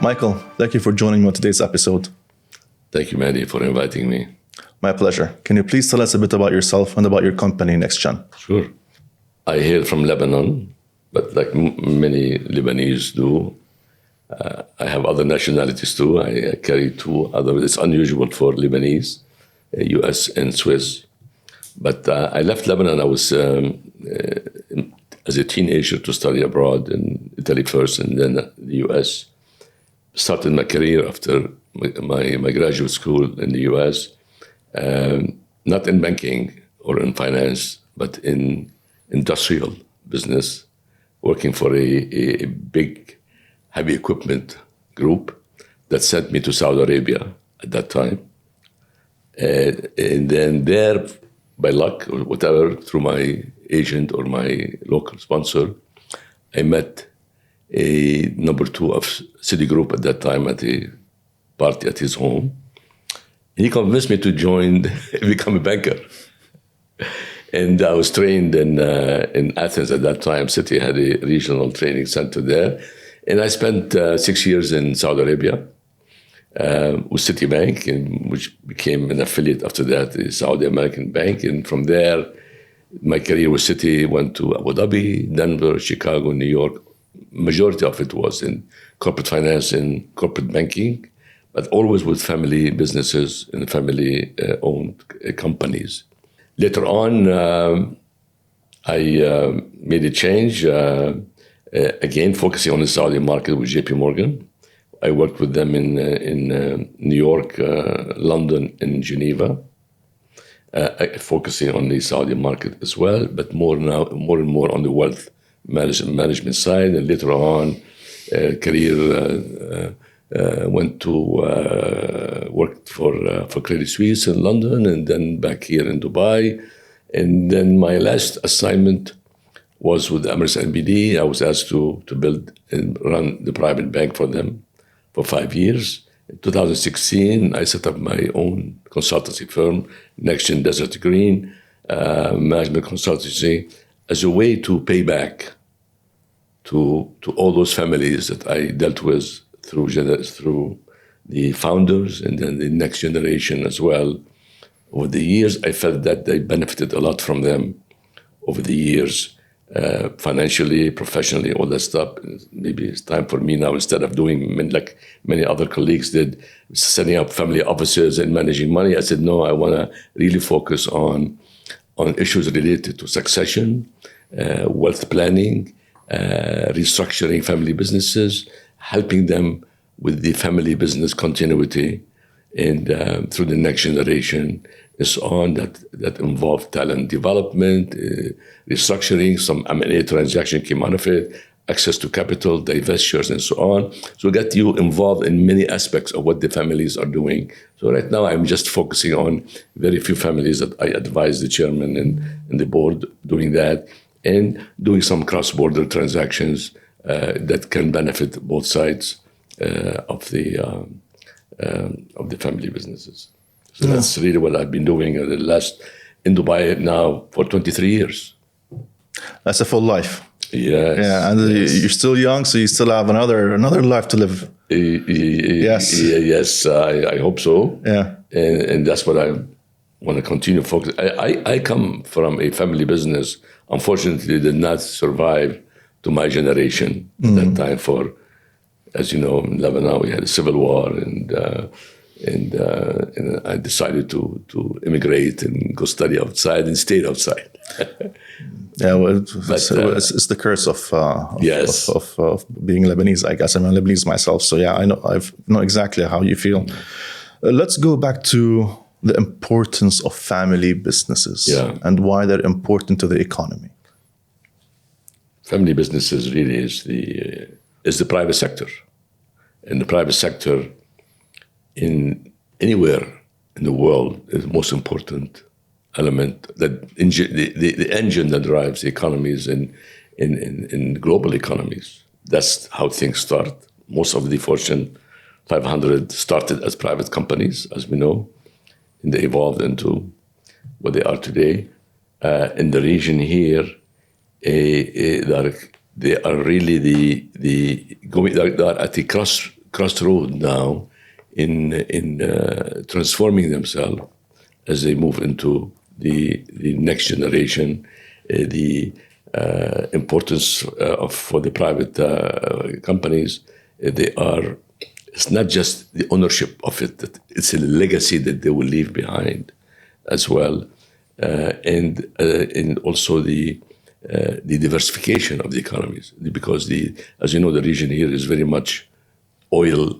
Michael, thank you for joining me on today's episode. Thank you, Manny, for inviting me. My pleasure. Can you please tell us a bit about yourself and about your company, NextGen? Sure. I hail from Lebanon, but like many Lebanese do, I have other nationalities too. I carry two other. It's unusual for Lebanese, US and Swiss. But I left Lebanon. I was as a teenager to study abroad in Italy first and then the US. Started my career after my graduate school in the US, not in banking or in finance, but in industrial business, working for a big heavy equipment group that sent me to Saudi Arabia at that time. And then there, by luck or whatever, through my agent or my local sponsor, I met a number two of Citigroup at that time at a party at his home. He convinced me to become a banker. And I was trained in Athens at that time. Citi had a regional training center there. And I spent 6 years in Saudi Arabia with Citibank, which became an affiliate after that, the Saudi American Bank. And from there, my career with Citi went to Abu Dhabi, Denver, Chicago, New York. Majority of it was in corporate finance and corporate banking, but always with family businesses and family-owned companies. Later on, I made a change, again focusing on the Saudi market with JP Morgan. I worked with them in New York, London, and Geneva, focusing on the Saudi market as well, but more and more on the wealth management side. And later on, career went to work for Credit Suisse in London, and then back here in Dubai. And then my last assignment was with Emirates NBD. I was asked to build and run the private bank for them for 5 years. In 2016, I set up my own consultancy firm, NextGen Desert Green, management consultancy, as a way to pay back to all those families that I dealt with through the founders and then the next generation as well. Over the years, I felt that they benefited a lot from them over the years, financially, professionally, all that stuff. Maybe it's time for me now, instead of doing like many other colleagues did, setting up family offices and managing money. I said, no, I want to really focus on issues related to succession, wealth planning, restructuring family businesses, helping them with the family business continuity and through the next generation and so on, that involved talent development, restructuring, some M&A transaction came out of it, access to capital, divestitures, and so on. So get you involved in many aspects of what the families are doing. So right now I'm just focusing on very few families that I advise the chairman and the board doing that, and doing some cross-border transactions that can benefit both sides of the family businesses. So that's really what I've been doing in Dubai now for 23 years. That's a full life. Yes. Yeah, and you're still young, so you still have another life to live. Yes. Yes, I hope so. Yeah. And that's what I want to continue focus. I come from a family business. Unfortunately, did not survive to my generation at that time. For, as you know, in Lebanon we had a civil war, and I decided to immigrate and go study outside and stayed outside. Yeah, well, it's the curse of being Lebanese. I guess I'm a Lebanese myself, so yeah, I know exactly how you feel. Let's go back to the importance of family businesses and why they're important to the economy. Family businesses really is the private sector, and the private sector in anywhere in the world is the most important element, that the engine that drives the economies in global economies. That's how things start. Most of the Fortune 500 started as private companies, as we know, and they evolved into what they are today. In the region here, they are really they are at the crossroad now in transforming themselves as they move into the next generation, the importance for the private companies. It's not just the ownership of it, it's a legacy that they will leave behind as well. And also the diversification of the economies, because as you know, the region here is very much oil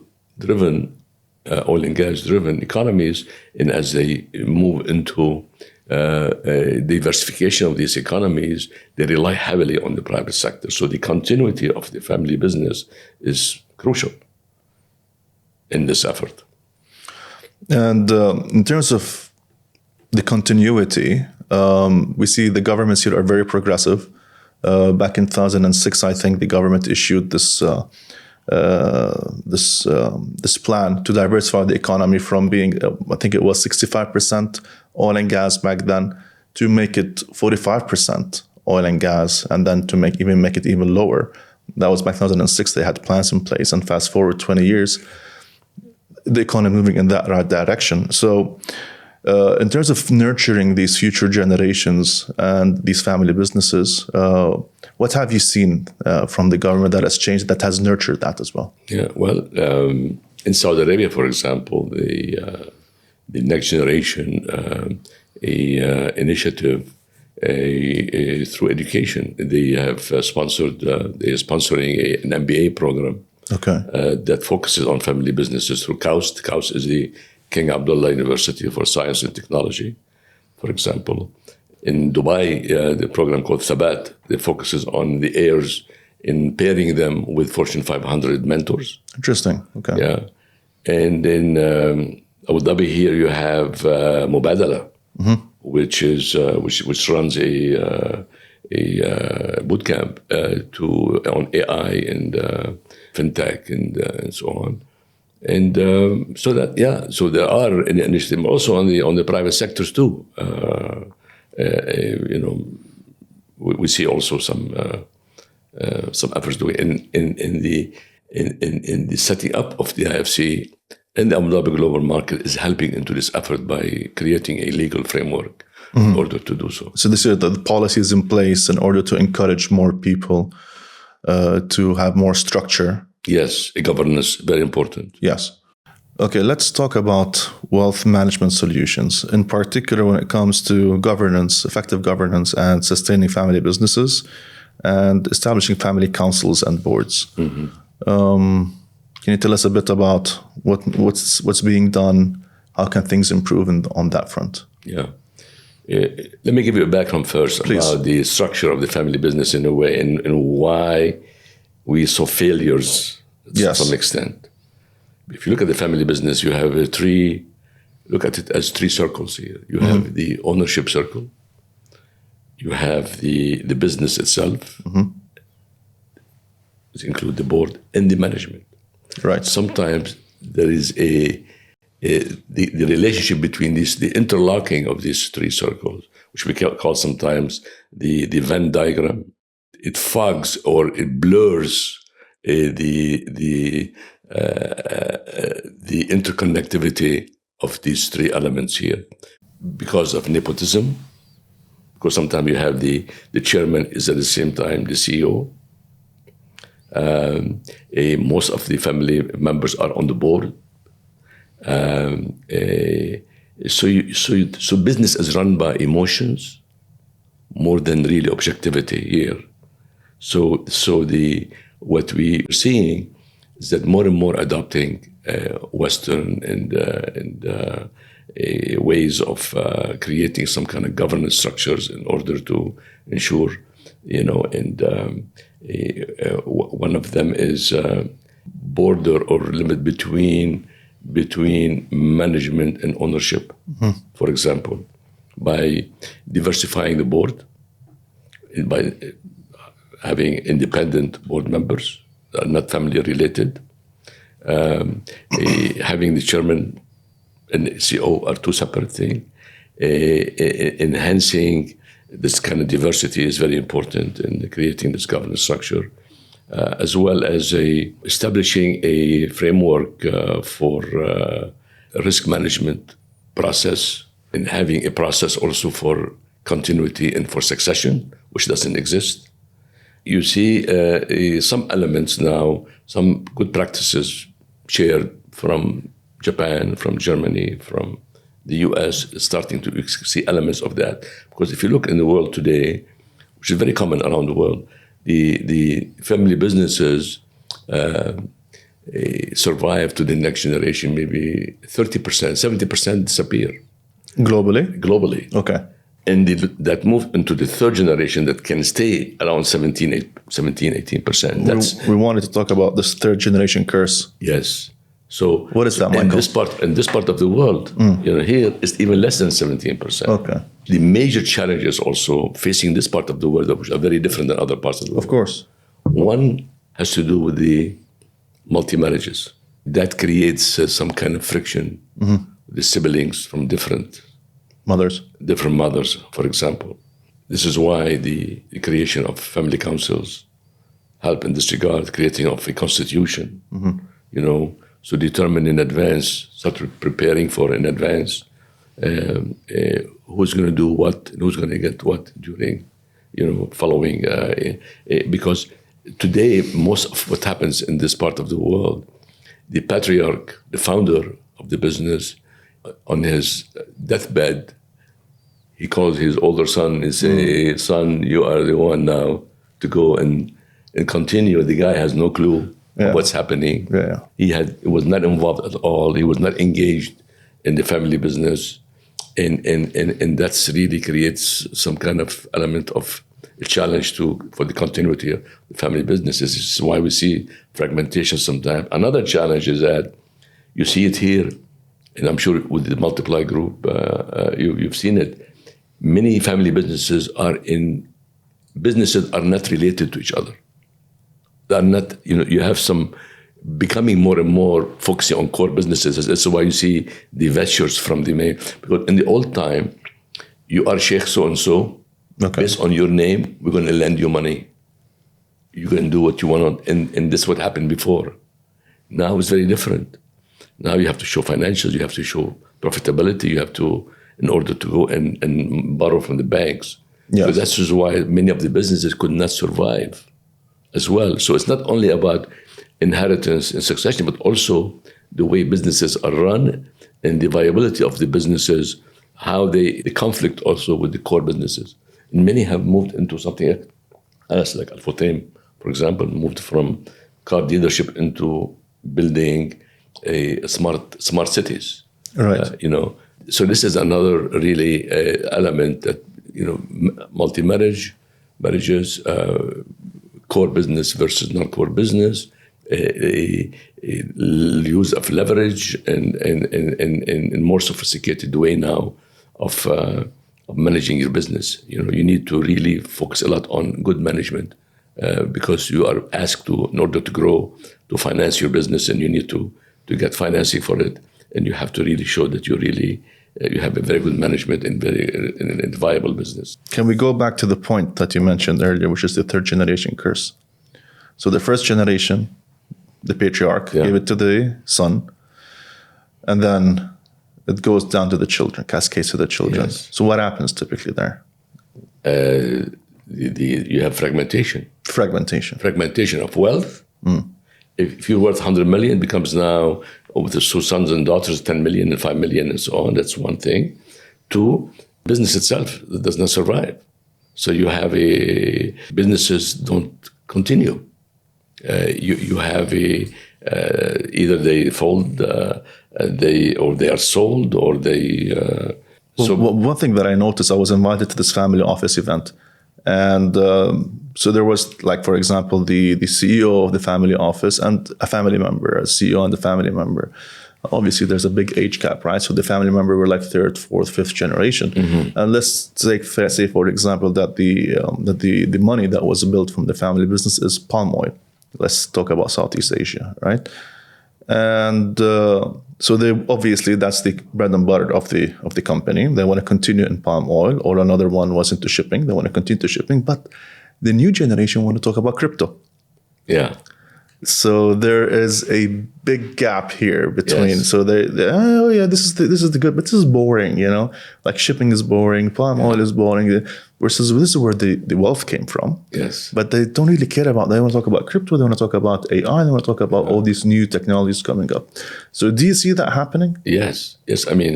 and gas driven economies, and as they move into diversification of these economies, they rely heavily on the private sector. So the continuity of the family business is crucial in this effort. And in terms of the continuity, we see the governments here are very progressive. Back in 2006, I think the government issued this plan to diversify the economy from being, I think it was 65% oil and gas back then, to make it 45% oil and gas, and then to make it even lower. That was back in 2006. They had plans in place, and fast forward 20 years, the economy moving in that right direction. So in terms of nurturing these future generations and these family businesses, what have you seen from the government that has changed, that has nurtured that as well? Yeah, well, in Saudi Arabia, for example, the Next Generation initiative through education, they have sponsored, they're sponsoring an MBA program. Okay. That focuses on family businesses through KAUST. KAUST is the King Abdullah University for Science and Technology, for example. In Dubai, the program called Thabat, that focuses on the heirs in pairing them with Fortune 500 mentors. Interesting. Okay. Yeah. And in Abu Dhabi here, you have Mubadala, which runs a boot camp on AI and fintech and so on. And so there are initiatives also on the private sectors too. We see also some efforts doing in the setting up of the IFC, and the Abu Dhabi global market is helping into this effort by creating a legal framework in order to do so. So this is the policies in place in order to encourage more people to have more structure. Yes, a governance, very important. Yes. Okay, let's talk about wealth management solutions, in particular when it comes to governance, effective governance, and sustaining family businesses, and establishing family councils and boards. Can you tell us a bit about what's being done? How can things improve on that front? Yeah. Let me give you a background first. Please. About the structure of the family business in a way, and why we saw failures to some extent. If you look at the family business, you have look at it as three circles here. You have the ownership circle, you have the business itself, which include the board and the management. Right. Sometimes there is the relationship between the interlocking of these three circles, which we call sometimes the Venn diagram. It fogs or it blurs the interconnectivity of these three elements here because of nepotism. Because sometimes you have the chairman is at the same time the CEO. Most of the family members are on the board. So business is run by emotions more than really objectivity here. So what we are seeing is that more and more adopting Western and ways of creating some kind of governance structures in order to ensure, one of them is border or limit between management and ownership. For example, by diversifying the board, by having independent board members that are not family related, having the chairman and CEO are two separate things. Enhancing this kind of diversity is very important in creating this governance structure. as well as establishing a framework for risk management process, and having a process also for continuity and for succession, which doesn't exist. You see some elements now, some good practices shared from Japan, from Germany, from the US, starting to see elements of that. Because if you look in the world today, which is very common around the world, the family businesses survive to the next generation, maybe 30%, 70% disappear. Globally? Okay. And that move into the third generation that can stay around 18%. We wanted to talk about this third generation curse. Yes. So what is that, Michael? In this part of the world, here it's even less than 17%. Okay. The major challenges also facing this part of the world, which are very different than other parts of the world. Of course. One has to do with the multi-marriages. That creates some kind of friction. The siblings from different mothers, for example. This is why the creation of family councils help in this regard, creating of a constitution, so determine in advance, start preparing for in advance, who's going to do what and who's going to get what during, following. Because today, most of what happens in this part of the world, the patriarch, the founder of the business, on his deathbed, he calls his older son and say, son, you are the one now to go and continue. The guy has no clue what's happening. Yeah. He was not involved at all. He was not engaged in the family business. And that's really creates some kind of element of a challenge for the continuity of the family businesses. This is why we see fragmentation sometimes. Another challenge is that you see it here, and I'm sure with the Multiply Group, you've seen it. Many family businesses are not related to each other. They're not, you have some becoming more and more focusing on core businesses. That's why you see the ventures from the main. Because in the old time, you are Sheikh so-and-so, based on your name, we're going to lend you money. You can do what you want, and this is what happened before. Now it's very different. Now you have to show financials, you have to show profitability, you have to, in order to go and borrow from the banks. Yes. So that's just why many of the businesses could not survive as well. So it's not only about inheritance and succession, but also the way businesses are run and the viability of the businesses, how the conflict also with the core businesses. And many have moved into something else, like Al-Futtaim, for example, moved from car dealership into building a smart cities. Right. So this is another really element that, marriages, core business versus non-core business, a use of leverage and more sophisticated way now of managing your business. You need to really focus a lot on good management because you are asked to, in order to grow, to finance your business, and you need to get financing for it, and you have to really show that you really you have a very good management and very viable business. Can we go back to the point that you mentioned earlier, which is the third generation curse? So the first generation, the patriarch gave it to the son, and then it goes down to the children, cascades to the children. Yes. So what happens typically there? You have fragmentation. Fragmentation of wealth. If you're worth 100 million, it becomes now, with the two sons and daughters, 10 million and 5 million and so on. That's one thing. Two, business itself does not survive. So you have businesses don't continue. You have either they fold, they are sold, or they. One thing that I noticed, I was invited to this family office event, and so there was, like, for example, the CEO of the family office and a family member, a CEO and a family member. Obviously, there's a big age gap, right? So the family member were like third, fourth, fifth generation. Mm-hmm. And let's say, for example, that the money that was built from the family business is palm oil. Let's talk about Southeast Asia, right? And so they obviously, that's the bread and butter of the company. They want to continue in palm oil, or another one was into shipping. They want to continue to shipping, but the new generation want to talk about crypto. Yeah. So there is a big gap here between. Yes. So oh yeah, this is the good, but this is boring. Like shipping is boring, palm oil is boring. Versus this is where the wealth came from. Yes. But they don't really care about. They want to talk about crypto. They want to talk about AI. They want to talk about all these new technologies coming up. So do you see that happening? Yes. I mean,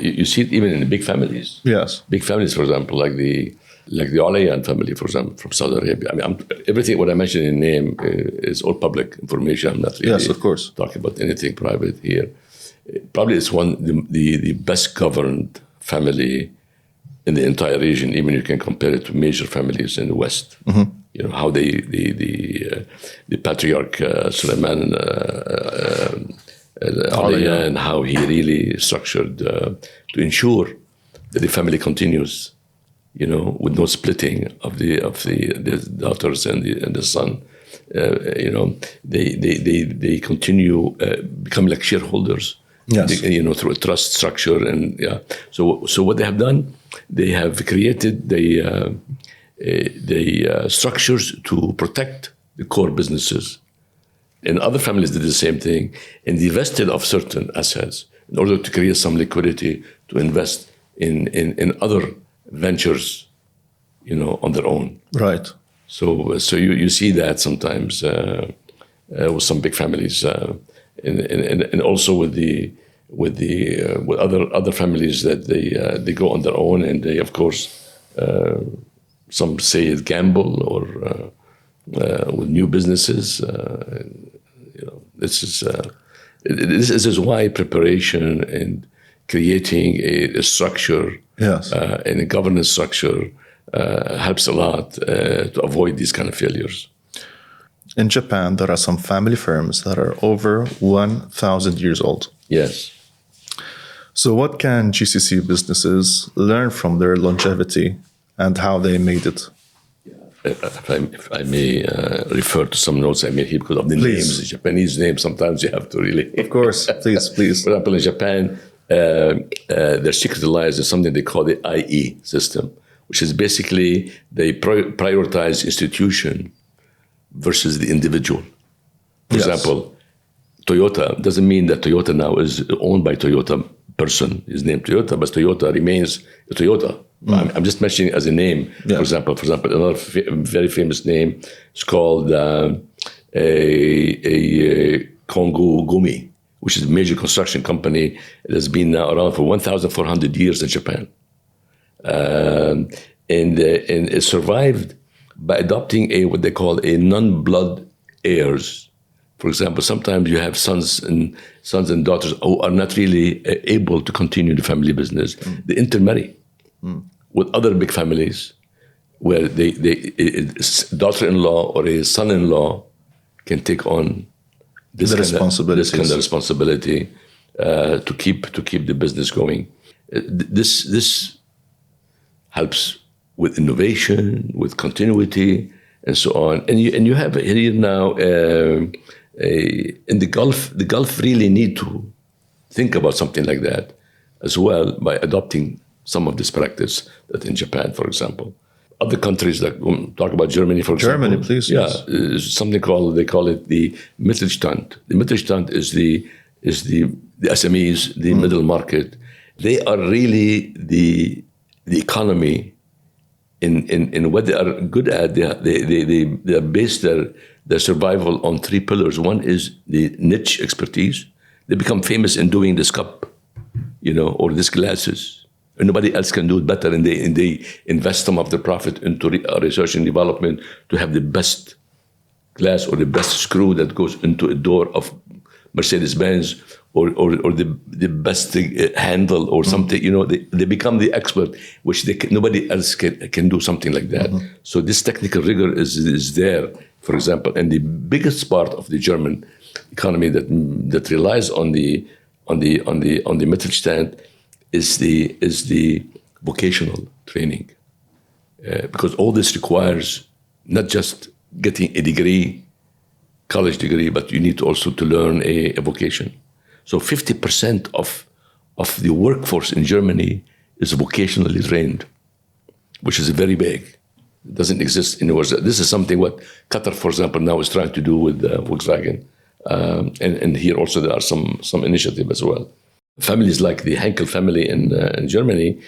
you see it even in the big families. Yes. Big families, for example, like the Alayan family, for example, from Saudi Arabia. I mean, everything what I mentioned in name is all public information. I'm not really Yes, of course. talking about anything private here. Probably it's the best governed family in the entire region. Even you can compare it to major families in the West. Mm-hmm. How the patriarch Suleiman Alayan, how he really structured to ensure that the family continues. With no splitting of the daughters and the son, they continue become like shareholders. Yes. Through a trust structure and yeah. So what they have done, they have created the structures to protect the core businesses, and other families did the same thing and divested of certain assets in order to create some liquidity to invest in other ventures, on their own. Right. So you see that sometimes with some big families, and also with other families that they go on their own, and they of course some say it gamble or with new businesses. This is why preparation and creating a structure. Yes. And a governance structure helps a lot to avoid these kind of failures. In Japan, there are some family firms that are over 1,000 years old. Yes. So what can GCC businesses learn from their longevity and how they made it? If I may refer to some notes I made here because of the names, the Japanese names, sometimes you have to really... Of course, please. For example, in Japan, they're secretized in something they call the IE system, which is basically they prioritize institution versus the individual. For example, Toyota doesn't mean that Toyota now is owned by Toyota person. His name Toyota, but Toyota remains Toyota. I'm just mentioning as a name. Yeah. For example, another very famous name is called Kongu Gumi, which is a major construction company that has been now around for 1,400 years in Japan. And it survived by adopting what they call a non-blood heirs. For example, sometimes you have sons and daughters who are not really able to continue the family business. They intermarry with other big families where they daughter-in-law or a son-in-law can take on this kind of responsibility to keep the business going. This helps with innovation, with continuity, and so on. And you have here now in the Gulf really need to think about something like that as well by adopting some of this practice that in Japan, for example. Other countries like talk about Germany, for example. Germany, please. Yeah, yes. Something they call it the Mittelstand. The Mittelstand is the SMEs, the middle market. They are really the economy in what they are good at. They base their survival on three pillars. One is the niche expertise. They become famous in doing this cup, or these glasses. And nobody else can do it better, and they invest some of their profit into research and development to have the best glass or the best screw that goes into a door of Mercedes-Benz or the best handle or something. They become the expert, which nobody else can do something like that. Mm-hmm. So this technical rigor is there, for example, and the biggest part of the German economy that relies on the Mittelstand is the vocational training, because all this requires not just getting a degree, college degree, but you need also to learn a vocation. So 50% of the workforce in Germany is vocationally trained, which is very big. doesn't exist anywhere. This is something what Qatar, for example, now is trying to do with Volkswagen. And here also there are some initiative as well. Families like the Henkel family in Germany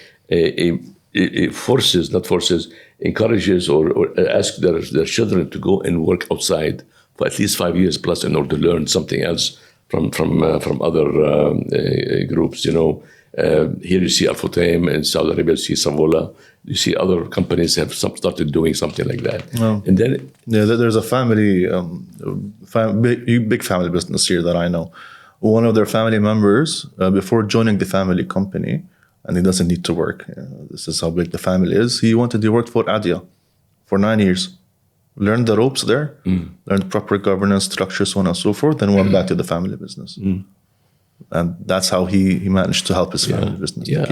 encourages or asks their children to go and work outside for at least 5 years plus in order to learn something else from other groups. Here you see Al-Futtaim, in Saudi Arabia you see Savola. You see other companies have started doing something like that. Oh. And then there's a family, big family business here that I know. One of their family members, before joining the family company, and he doesn't need to work. This is how big the family is. He worked for Adia for 9 years. Learned the ropes there, learned proper governance structure, so on and so forth, then went back to the family business. And that's how he managed to help his family business. Yeah,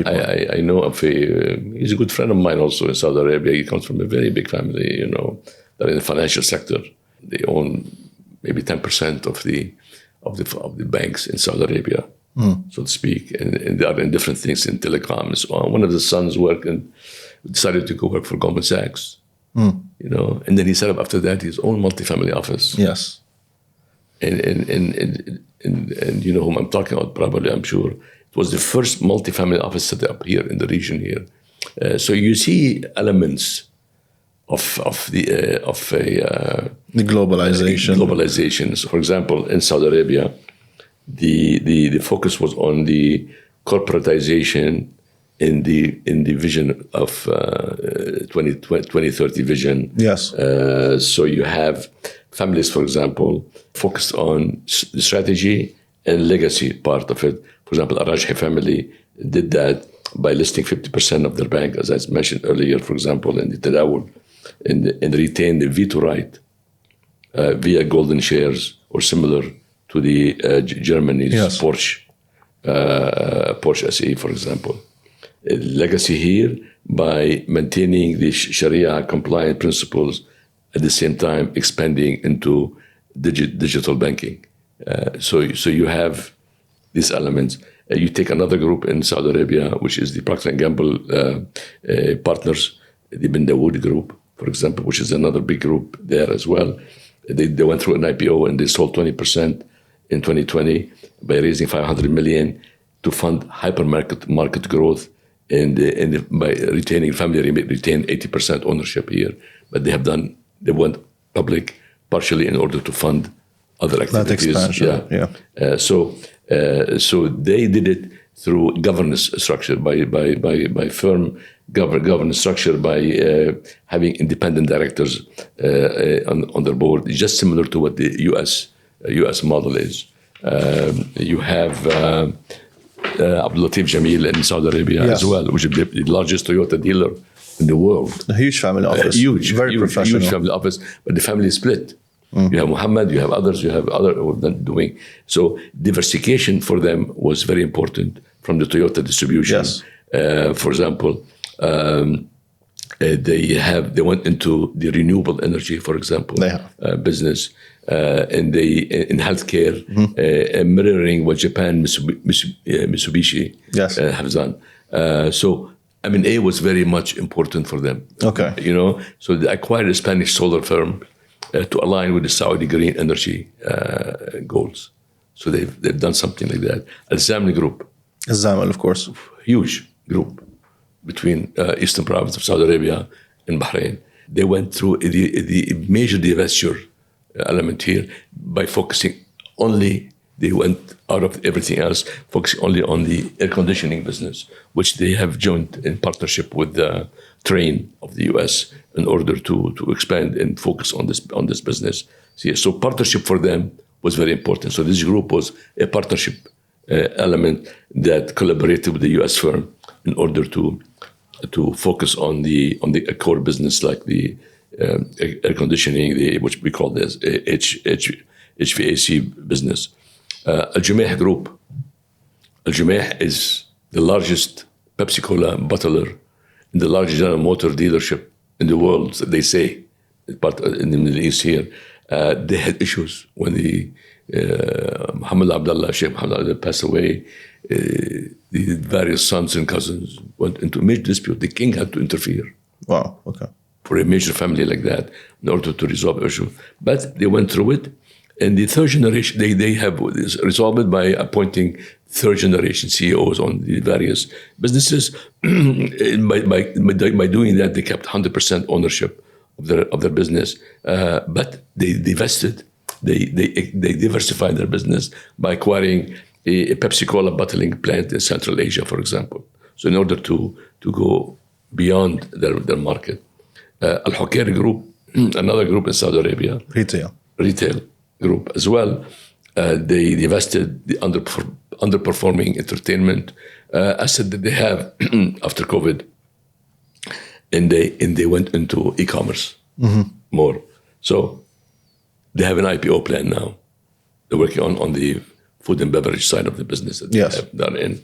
I know of he's a good friend of mine also in Saudi Arabia. He comes from a very big family, they're in the financial sector. They own maybe 10% of the banks in Saudi Arabia, so to speak. And they are in different things in telecom and so on. One of the sons worked and decided to go work for Goldman Sachs. And then he set up after that his own multifamily office. Yes. And you know whom I'm talking about, probably, I'm sure. It was the first multifamily office set up here in the region here. So you see elements of the globalization. Globalization. So for example, in Saudi Arabia, the focus was on the corporatization in the vision of 2030 vision. Yes. So you have families, for example, focused on the strategy and legacy part of it. For example, Arajhi family did that by listing 50% of their bank, as I mentioned earlier, for example, in the Tadawul, and retain the veto right via golden shares or similar to the Germany's Porsche SE, for example. Legacy here by maintaining the Sharia compliant principles, at the same time expanding into digital banking. So you have these elements. You take another group in Saudi Arabia, which is the Procter & Gamble partners, the Bin Dawood group, for example, which is another big group there as well. They went through an IPO and they sold 20% in 2020 by raising $500 million to fund hypermarket growth, and by retaining family retained 80% ownership here. But they went public partially in order to fund other activities. That expansion, So they did it through governance structure, by firm governance structure, by having independent directors on their board, just similar to what the U.S. model is. You have Abdul Latif Jameel in Saudi Arabia as well, which is the largest Toyota dealer in the world. A huge family office. Very professional. Huge family office, but the family is split. You have Muhammad, you have others, you have other doing. So diversification for them was very important from the Toyota distribution. Yes. For example, they went into the renewable energy, for example, business, and they in healthcare, mirroring what Japan Mitsubishi have done. So M&A was very much important for them. Okay. So they acquired a Spanish solar firm to align with the Saudi green energy goals. So they've done something like that. Al-Zamli Group. Al-Zamli, of course. Huge group between Eastern Province of Saudi Arabia and Bahrain. They went through the major divestiture element here by focusing only. They went out of everything else, focusing only on the air conditioning business, which they have joined in partnership with the Train of the U.S. in order to expand and focus on this business. So partnership for them was very important. So this group was a partnership element that collaborated with the U.S. firm in order to focus on the core business, like the air conditioning, which we call this HVAC business. Al-Jumeih Group. Al-Jumeih is the largest Pepsi Cola bottler and the largest General Motor dealership in the world, they say, but in the Middle East here. They had issues when the Sheikh Mohammed Abdullah passed away. The various sons and cousins went into a major dispute. The king had to interfere. Wow, okay. for a major family like that in order to resolve issue. But they went through it. And the third generation, they have resolved it by appointing third generation CEOs on the various businesses. by doing that, they kept 100% ownership of their business. But they divested, they diversified their business by acquiring a Pepsi-Cola bottling plant in Central Asia, for example. So in order to go beyond their market. Al-Hokair Group, another group in Saudi Arabia. Retail group as well. They divested the underperforming entertainment asset that they have after COVID, and they went into e-commerce more. So they have an IPO plan now. They're working on the food and beverage side of the business that they have done in.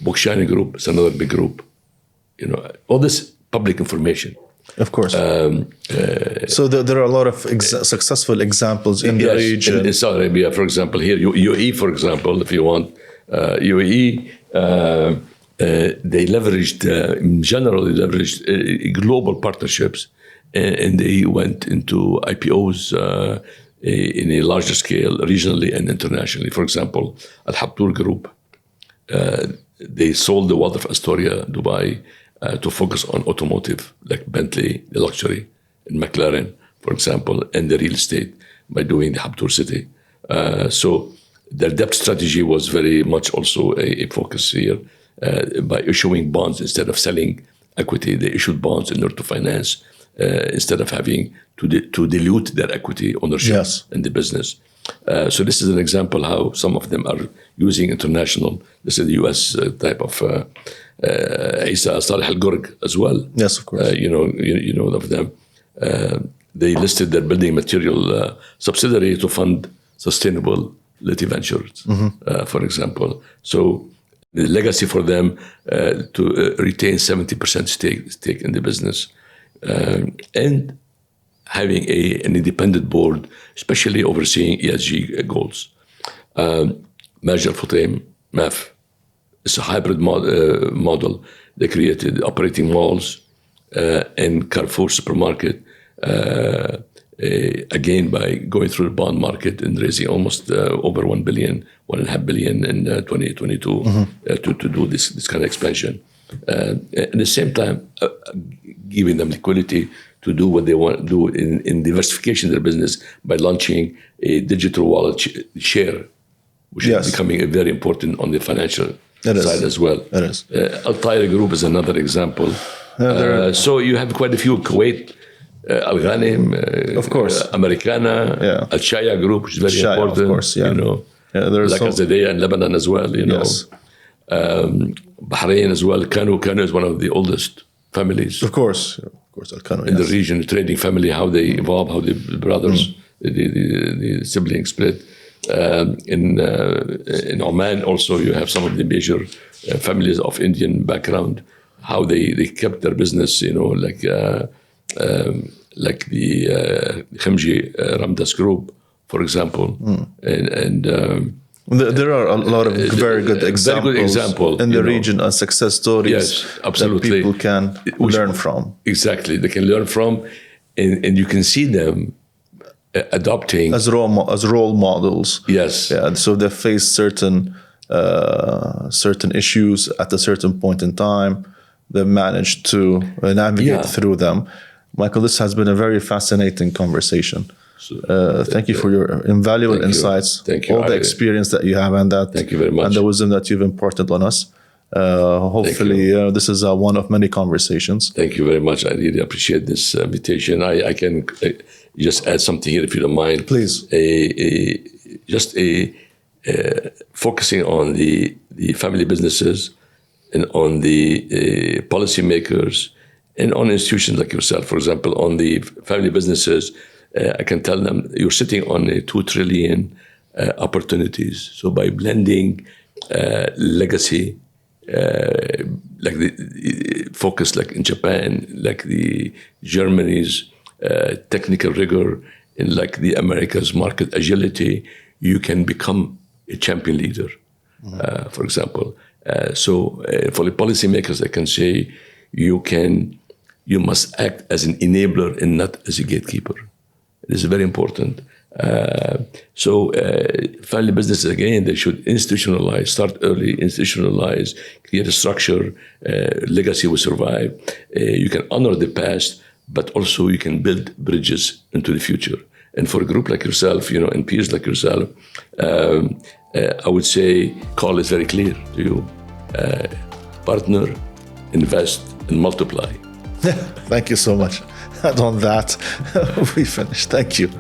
Bookshine Group is another big group. All this public information. Of course. So there are a lot of successful examples in the region. In Saudi Arabia, for example, here, UAE, for example, if you want, UAE, they leveraged, in general, they leveraged global partnerships, and they went into IPOs in a larger scale, regionally and internationally. For example, Al-Habtoor Group, they sold the World of Astoria, Dubai, to focus on automotive, like Bentley, the luxury, and McLaren, for example, and the real estate by doing the Habtoor City. So their debt strategy was very much also a focus here. By issuing bonds instead of selling equity, they issued bonds in order to finance instead of having to dilute their equity ownership in the business. So this is an example how some of them are using international, this is the US type of Isa Saleh Al Ghorg as well. Yes, of course. You know of them. They listed their building material subsidiary to fund sustainability ventures, for example. So the legacy for them to retain 70% stake in the business and having an independent board, especially overseeing ESG goals. Major Futtaim, MAF, it's a hybrid model. They created operating malls and Carrefour supermarket, again, by going through the bond market and raising almost over $1.5 billion in 2022 to do this kind of expansion. At the same time, giving them liquidity to do what they want to do in diversification of their business by launching a digital wallet share, which is becoming very important on the financial side as well. It is. Al-Tayr Group is another example. So you have quite a few. Kuwait, Al-Ghanim, of course, Americana, Al-Shaya Group, which is very important. Of course, there's like Azadiyah in Lebanon as well. Bahrain as well. Kanu is one of the oldest families. Of course, Al-Kanu, in the region, the trading family, how they evolve, how the brothers, the siblings split. In Oman also, you have some of the major families of Indian background, how they kept their business, like the Khimji Ramdas Group, for example. There are a lot of very good examples in the region and success stories that people can learn from. Exactly, they can learn from, and you can see them adopting as role models. Yes. Yeah. So they face certain issues at a certain point in time. They managed to navigate through them. Michael, this has been a very fascinating conversation. Thank you for your invaluable insights. Thank you. All the experience that you have and that. Thank you very much. And the wisdom that you've imparted on us. Hopefully, this is one of many conversations. Thank you very much. I really appreciate this invitation. I can just add something here, if you don't mind. Please. Focusing on the family businesses and on the policymakers and on institutions like yourself. For example, on the family businesses, I can tell them you're sitting on a 2 trillion opportunities. So by blending legacy, like the focus, like in Japan, like the Germany's technical rigor, and like the America's market agility, you can become a champion leader. For example, so for the policymakers, I can say you can you must act as an enabler and not as a gatekeeper. It is very important. So family businesses, again, they should institutionalize, start early, institutionalize, create a structure, legacy will survive. You can honor the past, but also you can build bridges into the future. And for a group like yourself, and peers like yourself, I would say call is very clear to you. Partner, invest, and multiply. Thank you so much. And on that, we finished. Thank you.